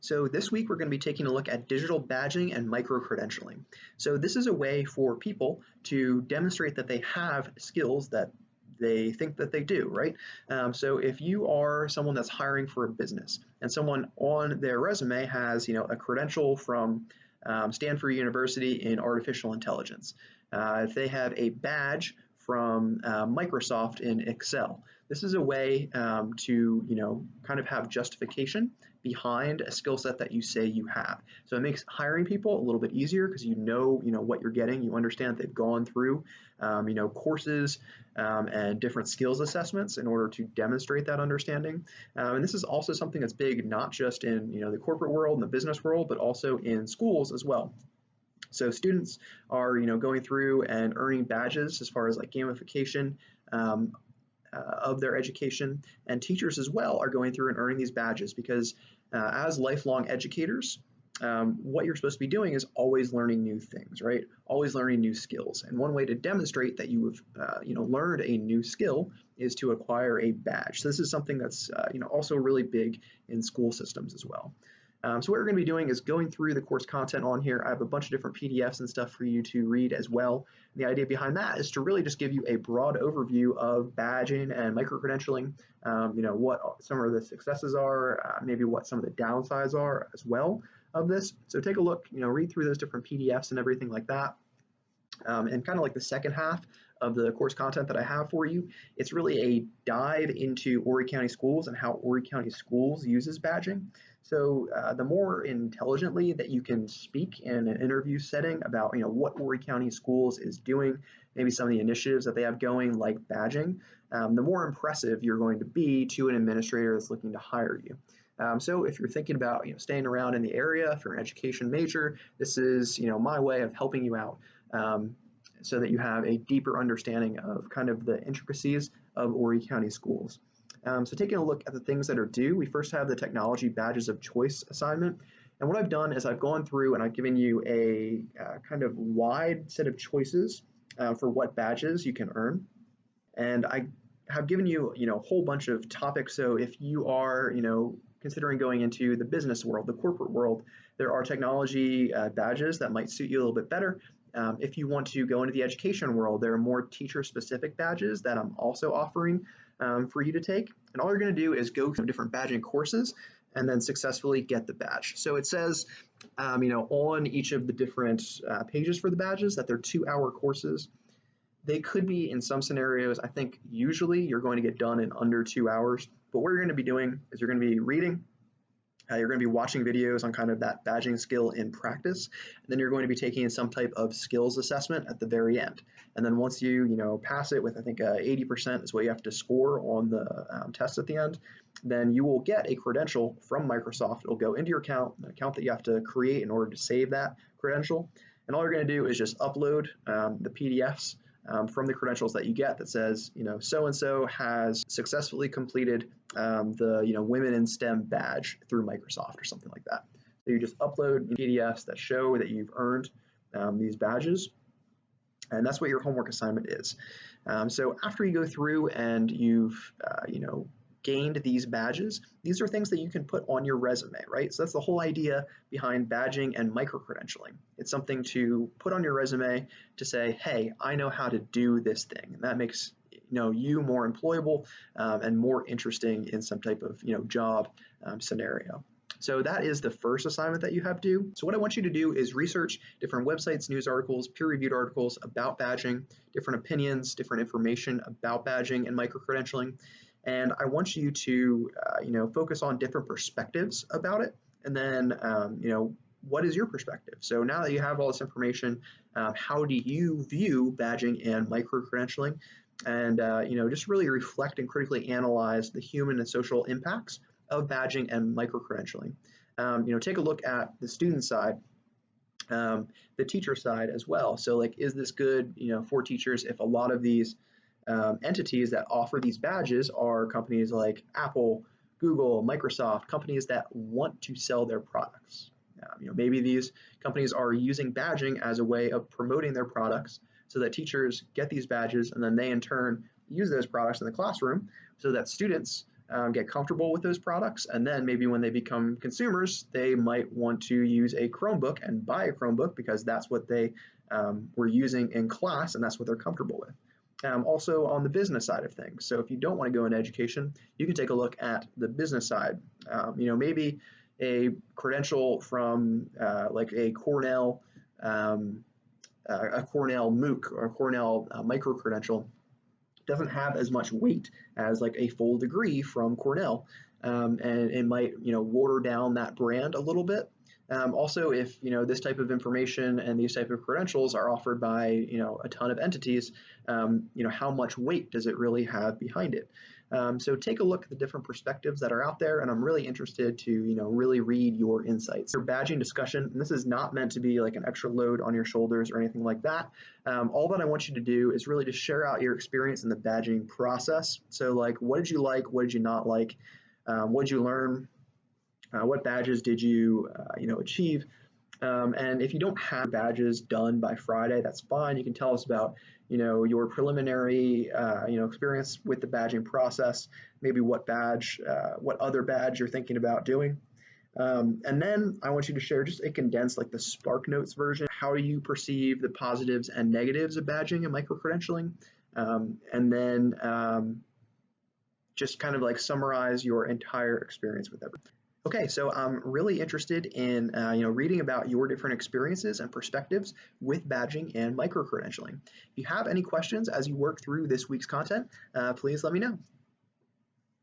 So this week we're going to be taking a look at digital badging and micro-credentialing. So this is a way for people to demonstrate that they have skills that they think that they do, right? So if you are someone that's hiring for a business and someone on their resume has, a credential from Stanford University in artificial intelligence, if they have a badge from Microsoft in Excel. This is a way to, kind of have justification behind a skill set that you say you have. So it makes hiring people a little bit easier because you know what you're getting. You understand that they've gone through, courses and different skills assessments in order to demonstrate that understanding. And this is also something that's big, not just in the corporate world and the business world, but also in schools as well. So students are, going through and earning badges as far as like gamification of their education, and teachers as well are going through and earning these badges because as lifelong educators, what you're supposed to be doing is always learning new things, right? Always learning new skills. And one way to demonstrate that you have, learned a new skill is to acquire a badge. So this is something that's, also really big in school systems as well. So what we're going to be doing is going through the course content on here. I have a bunch of different PDFs and stuff for you to read as well. And the idea behind that is to really just give you a broad overview of badging and micro-credentialing, what some of the successes are, maybe what some of the downsides are as well of this. So take a look, read through those different PDFs and everything like that. And kind of like the second half of the course content that I have for you, it's really a dive into Horry County Schools and how Horry County Schools uses badging. So the more intelligently that you can speak in an interview setting about what Horry County Schools is doing, maybe some of the initiatives that they have going like badging, the more impressive you're going to be to an administrator that's looking to hire you. So if you're thinking about staying around in the area, if you're an education major, this is my way of helping you out. So that you have a deeper understanding of kind of the intricacies of Horry County Schools. So taking a look at the things that are due, we first have the technology badges of choice assignment. And what I've done is I've gone through and I've given you a kind of wide set of choices for what badges you can earn. And I have given you, a whole bunch of topics. So if you are, considering going into the business world, the corporate world, there are technology badges that might suit you a little bit better. If you want to go into the education world, there are more teacher-specific badges that I'm also offering for you to take. And all you're going to do is go through different badging courses and then successfully get the badge. So it says, on each of the different pages for the badges that they're 2-hour courses. They could be in some scenarios. I think usually you're going to get done in under 2 hours. But what you're going to be doing is you're going to be reading. You're going to be watching videos on kind of that badging skill in practice, and then you're going to be taking some type of skills assessment at the very end. And then once you pass it with, I think 80% is what you have to score on the test at the end, then you will get a credential from Microsoft. It'll go into your account, an account that you have to create in order to save that credential. And all you're going to do is just upload the PDFs from the credentials that you get that says, so-and-so has successfully completed the, Women in STEM badge through Microsoft or something like that. So you just upload PDFs that show that you've earned these badges, and that's what your homework assignment is. So after you go through and you've, gained these badges, these are things that you can put on your resume, right? So that's the whole idea behind badging and micro-credentialing. It's something to put on your resume to say, hey, I know how to do this thing. And that makes you more employable and more interesting in some type of job scenario. So that is the first assignment that you have due. So what I want you to do is research different websites, news articles, peer-reviewed articles about badging, different opinions, different information about badging and micro-credentialing. And I want you to, focus on different perspectives about it. And then, what is your perspective? So now that you have all this information, how do you view badging and micro-credentialing? And, just really reflect and critically analyze the human and social impacts of badging and micro-credentialing. Take a look at the student side, the teacher side as well. So like, is this good, for teachers if a lot of these entities that offer these badges are companies like Apple, Google, Microsoft, companies that want to sell their products. Maybe these companies are using badging as a way of promoting their products so that teachers get these badges and then they in turn use those products in the classroom so that students get comfortable with those products, and then maybe when they become consumers, they might want to use a Chromebook and buy a Chromebook because that's what they were using in class and that's what they're comfortable with. Also on the business side of things. So if you don't want to go into education, you can take a look at the business side. Maybe a credential from like a Cornell MOOC or a Cornell micro credential doesn't have as much weight as like a full degree from Cornell, and it might water down that brand a little bit. Also, if this type of information and these type of credentials are offered by a ton of entities, how much weight does it really have behind it? So take a look at the different perspectives that are out there, and I'm really interested to really read your insights. Your badging discussion, and this is not meant to be like an extra load on your shoulders or anything like that. All that I want you to do is really just share out your experience in the badging process. So like, what did you like? What did you not like? What did you learn? What badges did you achieve? And if you don't have badges done by Friday, that's fine. You can tell us about your preliminary experience with the badging process, maybe what other badge you're thinking about doing. And then I want you to share just a condensed, like the Spark Notes version. How do you perceive the positives and negatives of badging and micro-credentialing? And then just kind of like summarize your entire experience with everything. Okay, so I'm really interested in reading about your different experiences and perspectives with badging and micro-credentialing. If you have any questions as you work through this week's content, please let me know.